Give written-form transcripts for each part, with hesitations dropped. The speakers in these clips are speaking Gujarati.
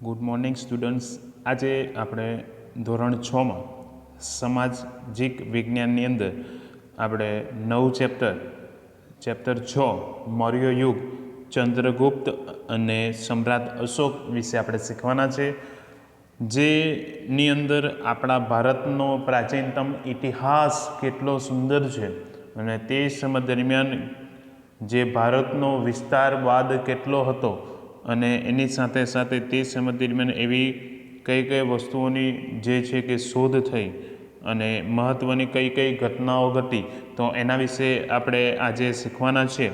Good morning students. આજે આપણે ધોરણ 6માં સામાજિક વિજ્ઞાનની અંદર આપણે નવું ચેપ્ટર 6 મૌર્ય યુગ, ચંદ્રગુપ્ત અને સમ્રાટ અશોક વિશે આપણે શીખવાના છે, જેની અંદર આપણા ભારતનો પ્રાચીનતમ ઇતિહાસ કેટલો સુંદર છે અને તે સમય દરમિયાન જે ભારતનો વિસ્તારવાદ કેટલો હતો અને એની સાથે સાથે તે સમય દરમિયાન એવી કઈ કઈ વસ્તુઓની જે છે કે શોધ થઈ અને મહત્ત્વની કઈ કઈ ઘટનાઓ ઘટી, તો એના વિશે આપણે આજે શીખવાના છે.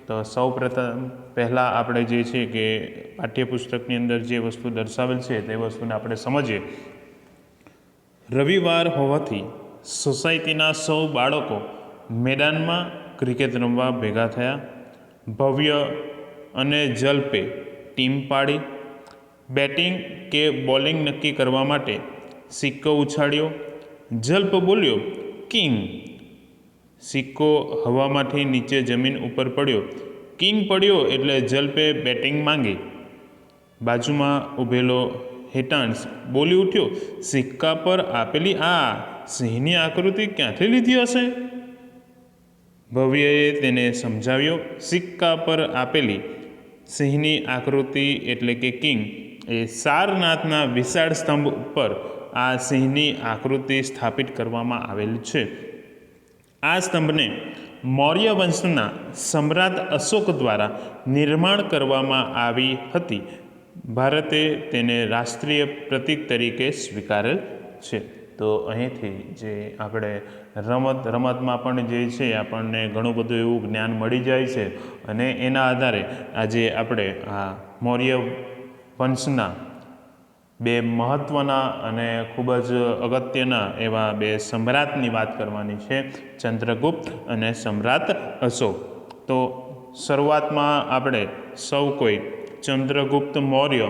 તો સૌપ્રથમ પહેલાં આપણે જે છે કે પાઠ્યપુસ્તકની અંદર જે વસ્તુ દર્શાવેલ છે તે વસ્તુને આપણે સમજીએ. રવિવાર હોવાથી સોસાયટીના સૌ બાળકો મેદાનમાં ક્રિકેટ રમવા ભેગા થયા. ભવ્ય અને જલ્પે ટીમ પાડી. બેટિંગ કે બોલિંગ નક્કી કરવા માટે સિક્કો ઉછાળ્યો. જલ્પ બોલ્યો, કિંગ. સિક્કો હવામાંથી નીચે જમીન ઉપર પડ્યો. કિંગ પડ્યો એટલે જલ્પે બેટિંગ માંગી. બાજુમાં ઊભેલો હેટાન્સ બોલી ઉઠ્યો, સિક્કા પર આપેલી આ સિંહની આકૃતિ ક્યાંથી લીધી હશે? ભવ્યએ તેને સમજાવ્યો, સિક્કા પર આપેલી સિંહની આકૃતિ એટલે કે કિંગ એ સારનાથના વિશાળ સ્તંભ ઉપર આ સિંહની આકૃતિ સ્થાપિત કરવામાં આવેલ છે. આ સ્તંભને મૌર્ય વંશના સમ્રાટ અશોક દ્વારા નિર્માણ કરવામાં આવી હતી. ભારતે તેને રાષ્ટ્રીય પ્રતીક તરીકે સ્વીકારેલ છે. તો અહીંથી જે આપણે રમતમાં પણ જે છે આપણને ઘણું બધું એવું જ્ઞાન મળી જાય છે અને એના આધારે આજે આપણે આ મૌર્ય વંશના બે મહત્ત્વના અને ખૂબ જ અગત્યના એવા બે સમ્રાટની વાત કરવાની છે, ચંદ્રગુપ્ત અને સમ્રાટ અશોક. તો શરૂઆતમાં આપણે સૌ કોઈ ચંદ્રગુપ્ત મૌર્ય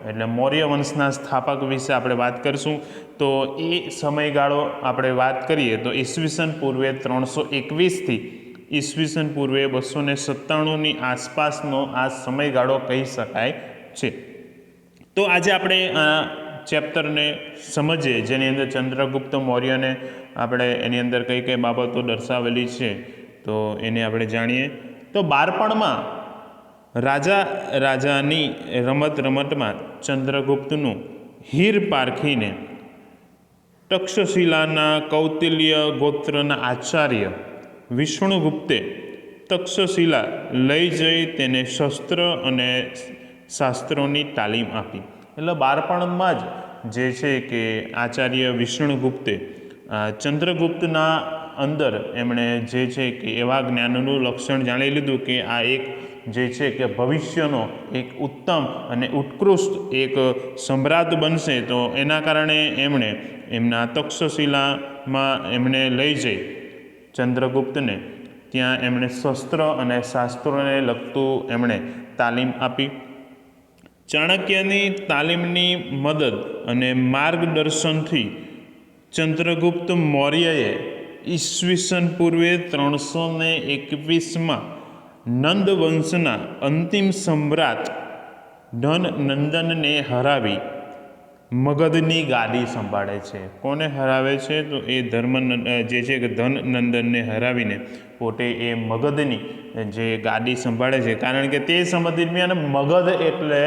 એટલે મૌર્ય વંશના સ્થાપક વિશે આપણે વાત કરીશું. તો એ સમયગાળો આપણે વાત કરીએ તો ઈસવીસન પૂર્વે 321થી ઈસવીસન પૂર્વે 297ની આસપાસનો આ સમયગાળો કહી શકાય છે. તો આજે આપણે આ ચેપ્ટરને સમજીએ, જેની અંદર ચંદ્રગુપ્ત મૌર્યને આપણે એની અંદર કઈ કઈ બાબતો દર્શાવેલી છે તો એને આપણે જાણીએ. તો બાળપણમાં રાજાની રમતમાં ચંદ્રગુપ્તનું હીર પારખીને તક્ષશિલાના કૌટિલ્ય ગોત્રના આચાર્ય વિષ્ણુગુપ્તે તક્ષશિલા લઈ જઈ તેને શસ્ત્ર અને શાસ્ત્રોની તાલીમ આપી. એટલે બાળપણમાં જ જે છે કે આચાર્ય વિષ્ણુગુપ્તે ચંદ્રગુપ્તના અંદર એમણે જે છે કે એવા જ્ઞાનનું લક્ષણ જાણી લીધું કે આ એક જે છે કે ભવિષ્યનો એક ઉત્તમ અને ઉત્કૃષ્ટ એક સમ્રાટ બનશે. તો એના કારણે એમણે એમના તક્ષશિલામાં એમણે લઈ જઈ ચંદ્રગુપ્તને ત્યાં એમણે શસ્ત્ર અને શાસ્ત્રોને લગતું એમણે તાલીમ આપી. ચાણક્યની તાલીમની મદદ અને માર્ગદર્શનથી ચંદ્રગુપ્ત મૌર્યએ ઈસવીસન પૂર્વે 321માં નંદ વંશના અંતિમ સમ્રાટ ધનનંદનને હરાવી મગધની ગાદી સંભાળે છે. કોને હરાવે છે? તો એ જે છે કે ધનનંદનને હરાવીને પોતે એ મગધની જે ગાદી સંભાળે છે. કારણ કે તે સમય દરમિયાન મગધ એટલે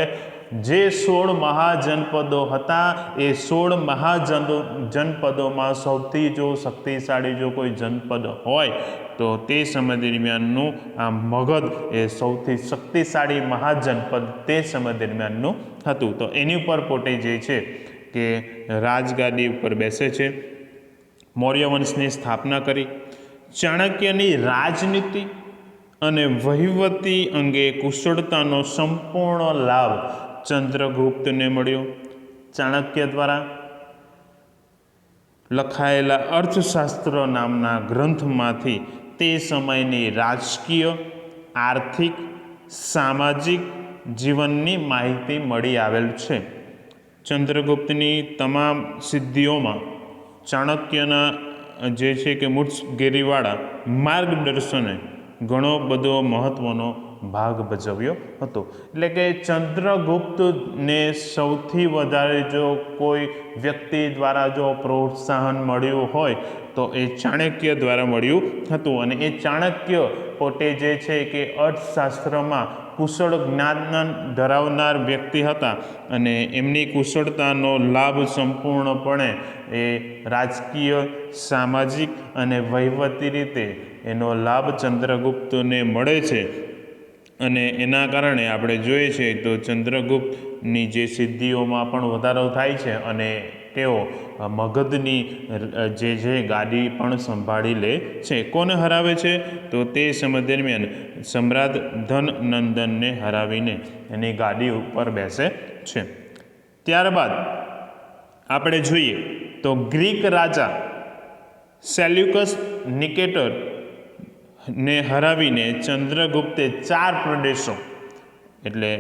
જે 16 મહાજનપદો હતા એ 16 મહાજનપદોમાં સૌથી જો શક્તિશાળી જો કોઈ જનપદ હોય તો તે સમય દરમિયાનનું આ મગધ એ સૌથી શક્તિશાળી મહાજનપદ તે સમય દરમિયાનનું હતું. તો એની ઉપર પોતે જે છે કે રાજગાદી ઉપર બેસે છે. મૌર્ય વંશની સ્થાપના કરી. ચાણક્યની રાજનીતિ અને વહીવટી અંગે કુશળતાનો સંપૂર્ણ લાભ ચંદ્રગુપ્તને મળ્યો. ચાણક્ય દ્વારા લખાયેલા અર્થશાસ્ત્ર નામના ગ્રંથમાંથી તે સમયની રાજકીય, આર્થિક, સામાજિક જીવનની માહિતી મળી આવેલ છે. ચંદ્રગુપ્તની તમામ સિદ્ધિઓમાં ચાણક્યના જે છે કે મુત્સગીરીવાળા માર્ગદર્શને ઘણો બધો મહત્ત્વનો ભાગ ભજવ્યો હતો. એટલે કે ચંદ્રગુપ્તને સૌથી વધારે જો કોઈ વ્યક્તિ દ્વારા જો પ્રોત્સાહન મળ્યું હોય તો એ ચાણક્ય દ્વારા મળ્યું હતું. અને એ ચાણક્ય પોતે જે છે કે અર્થશાસ્ત્રમાં કુશળ જ્ઞાન ધરાવનાર વ્યક્તિ હતા અને એમની કુશળતાનો લાભ સંપૂર્ણપણે એ રાજકીય, સામાજિક અને વહીવટી રીતે એનો લાભ ચંદ્રગુપ્તને મળે છે. અને એના કારણે આપણે જોઈએ છીએ તો ચંદ્રગુપ્તની જે સિદ્ધિઓમાં પણ વધારો થાય છે અને તેઓ મગધની જે ગાદી પણ સંભાળી લે છે. કોને હરાવે છે? તો તે સમય દરમિયાન સમ્રાટ ધનનંદનને હરાવીને એની ગાદી ઉપર બેસે છે. ત્યારબાદ આપણે જોઈએ તો ગ્રીક રાજા સેલ્યુકસ નિકેટર ને હરાવીને ચંદ્રગુપ્તે 4 પ્રદેશો, એટલે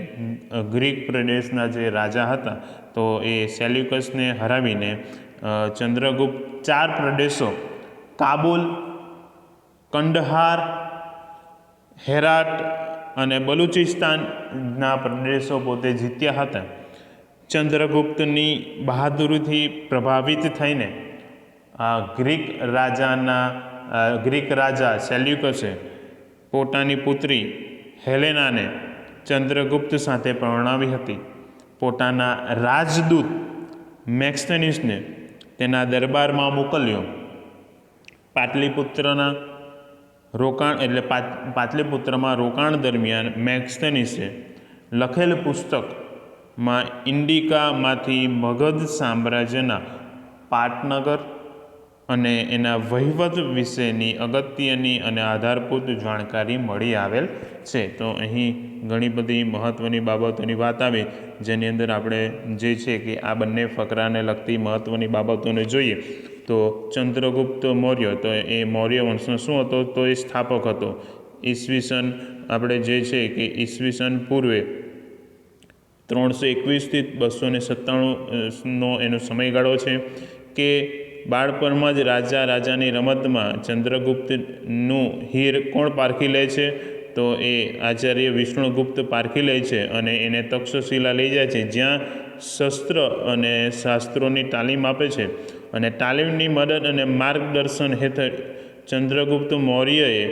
ગ્રીક પ્રદેશના જે રાજા હતા તો એ સેલ્યુકસને હરાવીને ચંદ્રગુપ્ત 4 પ્રદેશો કાબુલ, કંડહાર, હેરાટ અને બલુચિસ્તાનના પ્રદેશો પોતે જીત્યા હતા. ચંદ્રગુપ્તની બહાદુરીથી પ્રભાવિત થઈને આ ગ્રીક રાજા સેલ્યુકસે પોતાની પુત્રી હેલેનાને ચંદ્રગુપ્ત સાથે પરણાવી હતી. પોતાના રાજદૂત મેક્સથેનિસને તેના દરબારમાં મોકલ્યો. પાટલીપુત્રમાં રોકાણ દરમિયાન મેક્સથેનિસે લખેલ પુસ્તકમાં ઇન્ડિકામાંથી મગધ સામ્રાજ્યના પાટનગર અને એના વહીવટ વિશેની અગત્યની અને આધારભૂત જાણકારી મળી આવેલ છે. તો અહીં ઘણી બધી મહત્ત્વની બાબતોની વાત આવે જેની અંદર આપણે જે છે કે આ બંને ફકરાને લગતી મહત્ત્વની બાબતોને જોઈએ તો ચંદ્રગુપ્ત મૌર્ય, તો એ મૌર્ય વંશનો શું હતો? તો એ સ્થાપક હતો. ઈસવીસન આપણે જે છે કે ઈસવીસન પૂર્વે 321થી 297નો એનો સમયગાળો છે. કે બાળપણમાં જ રાજાની રમતમાં ચંદ્રગુપ્તનું હીર કોણ પારખી લે છે? તો એ આચાર્ય વિષ્ણુગુપ્ત પારખી લે છે અને એને તક્ષશિલા લઈ જાય છે, જ્યાં શસ્ત્ર અને શાસ્ત્રોની તાલીમ આપે છે. અને તાલીમની મદદ અને માર્ગદર્શન હેઠળ ચંદ્રગુપ્ત મૌર્યએ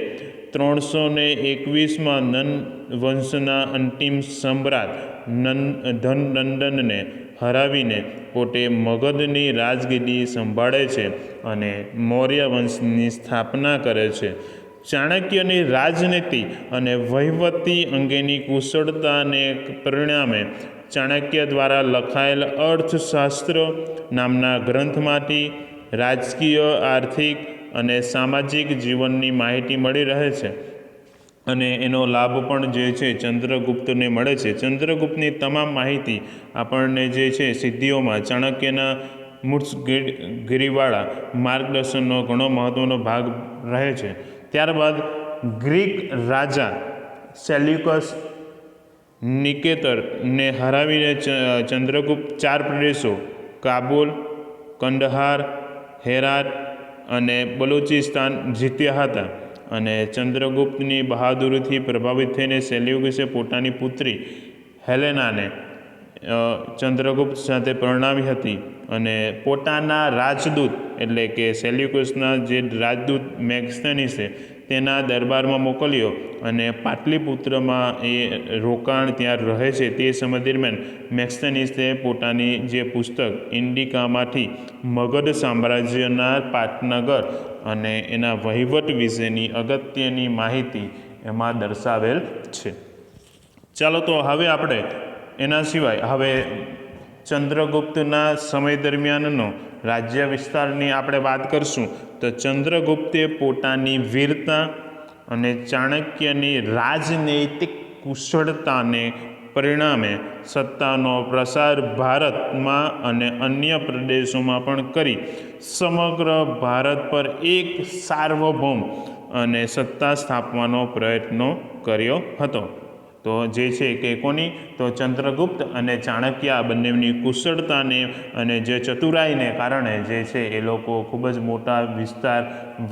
321માં નંદ વંશના અંતિમ સમ્રાટ ધનનંદનને હરાવીને પોતે મગધની રાજગીરી સંભાળે છે અને મૌર્ય વંશની સ્થાપના કરે છે. ચાણક્યની રાજનીતિ અને વહીવટી અંગેની કુશળતાને પરિણામે ચાણક્ય દ્વારા લખાયેલ અર્થશાસ્ત્ર નામના ગ્રંથમાંથી રાજકીય, આર્થિક અને સામાજિક જીવનની માહિતી મળી રહે છે અને એનો લાભ પણ જે છે ચંદ્રગુપ્તને મળે છે. ચંદ્રગુપ્તની તમામ માહિતી આપણને જે છે સિદ્ધિઓમાં ચાણક્યના મૂળગીરીવાળા માર્ગદર્શનનો ઘણો મહત્ત્વનો ભાગ રહે છે. ત્યારબાદ ગ્રીક રાજા સેલ્યુકસ નિકેતરને હરાવીને ચંદ્રગુપ્ત 4 પ્રદેશો કાબુલ, કંડહાર, હેરાત અને બલુચિસ્તાન જીત્યા હતા. અને ચંદ્રગુપ્તની બહાદુરીથી પ્રભાવિત થઈને સેલ્યુકસે પોતાની પુત્રી હેલેનાને ચંદ્રગુપ્ત સાથે પરણાવી હતી અને પોતાના રાજદૂત એટલે કે સેલ્યુકસના જે રાજદૂત મેક્સથેનિસે તેના દરબારમાં મોકલ્યો અને પાટલીપુત્રમાં એ રોકાણ ત્યાં રહે છે. તે સમય દરમિયાન મેક્સથેનિસે પોતાની જે પુસ્તક ઇન્ડિકામાંથી મગધ સામ્રાજ્યના પાટનગર અને એના વહીવટ વિશેની અગત્યની માહિતી એમાં દર્શાવેલ છે. ચાલો તો હવે આપણે એના સિવાય હવે ચંદ્રગુપ્તના સમય દરમિયાનનો રાજ્ય વિસ્તારની આપણે વાત કરશું. તો ચંદ્રગુપ્તે પોતાની વીરતા અને ચાણક્યની રાજનૈતિક કુશળતાને પરિણામે સત્તાનો પ્રસાર ભારતમાં અને અન્ય પ્રદેશોમાં પણ કરી સમગ્ર ભારત પર એક સાર્વભૌમ અને સત્તા સ્થાપવાનો પ્રયત્ન કર્યો હતો. તો જે છે કે કોની, તો ચંદ્રગુપ્ત અને ચાણક્ય આ બંનેની કુશળતાને અને જે ચતુરાઈને કારણે જે છે એ લોકો ખૂબ જ મોટા વિસ્તાર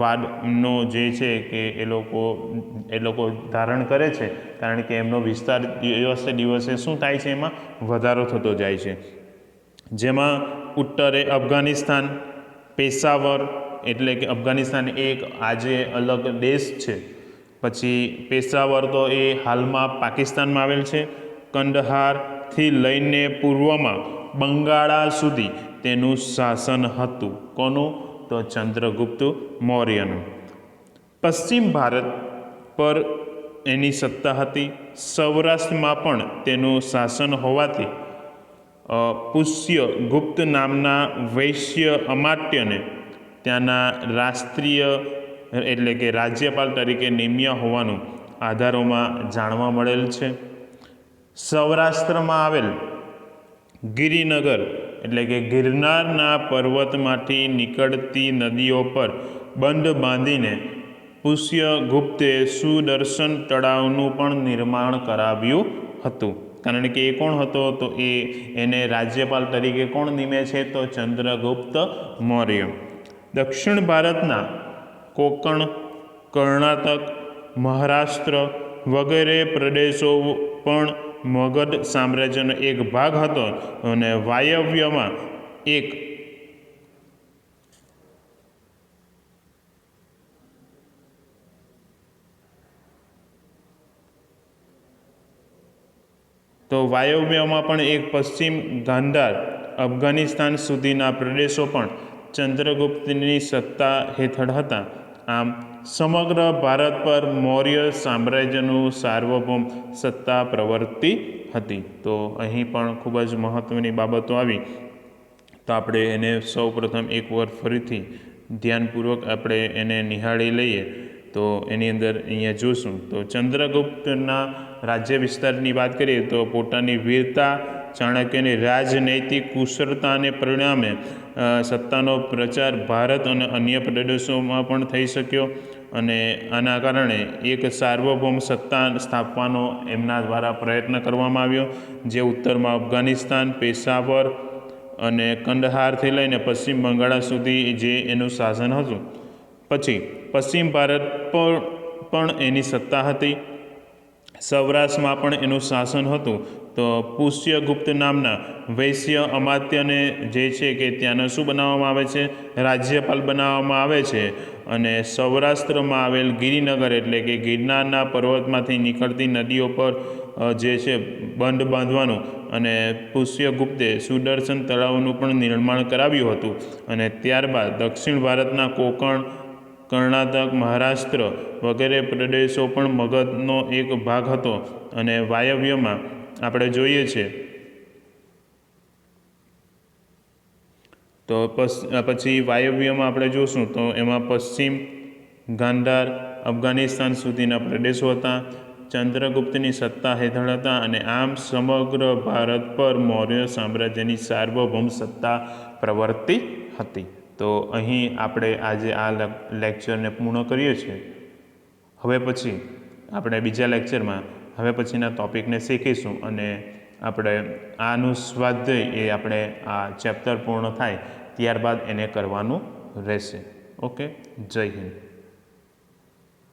વાડનો જે છે કે એ લોકો ધારણ કરે છે, કારણ કે એમનો વિસ્તાર દિવસે દિવસે શું થાય છે, એમાં વધારો થતો જાય છે. જેમાં ઉત્તરે અફઘાનિસ્તાન, પેશાવર એટલે કે અફઘાનિસ્તાન એક આજે અલગ દેશ છે. પછી પેશાવર તો એ હાલમાં પાકિસ્તાનમાં આવેલ છે. કંદહારથી લઈને પૂર્વમાં બંગાળા સુધી તેનું શાસન હતું. કોનું, તો ચંદ્રગુપ્ત મૌર્યનું. પશ્ચિમ ભારત પર એની સત્તા હતી. સૌરાષ્ટ્રમાં પણ તેનું શાસન હોવાથી પુષ્યગુપ્ત નામના વૈશ્ય અમાત્યને ત્યાંના રાષ્ટ્રીય એટલે કે રાજ્યપાલ તરીકે નિમ્યા હોવાનું આધારોમાં જાણવા મળેલ છે. સૌરાષ્ટ્રમાં આવેલ ગિરિનગર એટલે કે ગિરનારના પર્વતમાંથી નીકળતી નદીઓ પર બંધ બાંધીને પુષ્યગુપ્તે સુદર્શન તળાવનું પણ નિર્માણ કરાવ્યું હતું. કારણ કે એ કોણ હતો, તો એને રાજ્યપાલ તરીકે કોણ નિમે છે, તો ચંદ્રગુપ્ત મૌર્ય. દક્ષિણ ભારતના કોંકણ, કર્ણાટક, મહારાષ્ટ્ર વગેરે પ્રદેશો પણ મગધ સામ્રાજ્યનો એક ભાગ હતો અને વાયવ્યમાં એક પશ્ચિમ ગાંધાર અફઘાનિસ્તાન સુધીના પ્રદેશો પણ ચંદ્રગુપ્તની સત્તા હેઠળ હતા. આમ સમગ્ર ભારત પર મૌર્ય સામ્રાજ્યનું સાર્વભૌમ સત્તા પ્રવર્તી હતી. તો અહીં પણ ખૂબ જ મહત્ત્વની બાબતો આવી. તો આપણે એને સૌ પ્રથમ એકવાર ફરીથી ધ્યાનપૂર્વક આપણે એને નિહાળી લઈએ. તો એની અંદર અહીંયા જોશું તો ચંદ્રગુપ્તના રાજ્ય વિસ્તારની વાત કરીએ તો પોતાની વીરતા, ચાણક્યની રાજનૈતિક કુશળતાને પરિણામે સત્તાનો પ્રચાર ભારત અને અન્ય પ્રદેશોમાં પણ થઈ શક્યો અને આના કારણે એક સાર્વભૌમ સત્તા સ્થાપવાનો એમના દ્વારા પ્રયત્ન કરવામાં આવ્યો, જે ઉત્તરમાં અફઘાનિસ્તાન, પેશાવર અને કંદહારથી લઈને પશ્ચિમ બંગાળા સુધી જે એનું શાસન હતું. પછી પશ્ચિમ ભારત પર પણ એની સત્તા હતી. સૌરાષ્ટ્રમાં પણ એનું શાસન હતું. તો પુષ્યગુપ્ત નામના વૈશ્ય અમાત્યને જે છે કે ત્યાંનો શું બનાવવામાં આવે છે, રાજ્યપાલ બનાવવામાં આવે છે. અને સૌરાષ્ટ્રમાં આવેલ ગિરિનગર એટલે કે ગિરનારના પર્વતમાંથી નીકળતી નદીઓ પર જે છે બંધ બાંધવાનું અને પુષ્યગુપ્તે સુદર્શન તળાવનું પણ નિર્માણ કરાવ્યું હતું. અને ત્યારબાદ દક્ષિણ ભારતના કોંકણ, કર્ણાટક, મહારાષ્ટ્ર વગેરે પ્રદેશો પણ મગધનો એક ભાગ હતો. અને વાયવ્યમાં આપણે જોઈએ છે તો પછી વાયવ્યમાં આપણે જોશું તો એમાં પશ્ચિમ ગાંધાર અફઘાનિસ્તાન સુધીના પ્રદેશો હતા. ચંદ્રગુપ્તની સત્તા હેઠળ હતા અને આમ સમગ્ર ભારત પર મૌર્ય સામ્રાજ્યની સાર્વભૌમ સત્તા પ્રવર્તી હતી. તો અહીં આપણે આજે આ લેક્ચરને પૂર્ણ કરીએ છીએ. હવે પછી આપણે બીજા લેક્ચરમાં હવે પછીના ટૉપિકને શીખીશું અને આપણે આનું સ્વાધ્યાય એ આપણે આ ચેપ્ટર પૂર્ણ થાય ત્યારબાદ એને કરવાનું રહેશે. ઓકે, જય હિન્દ.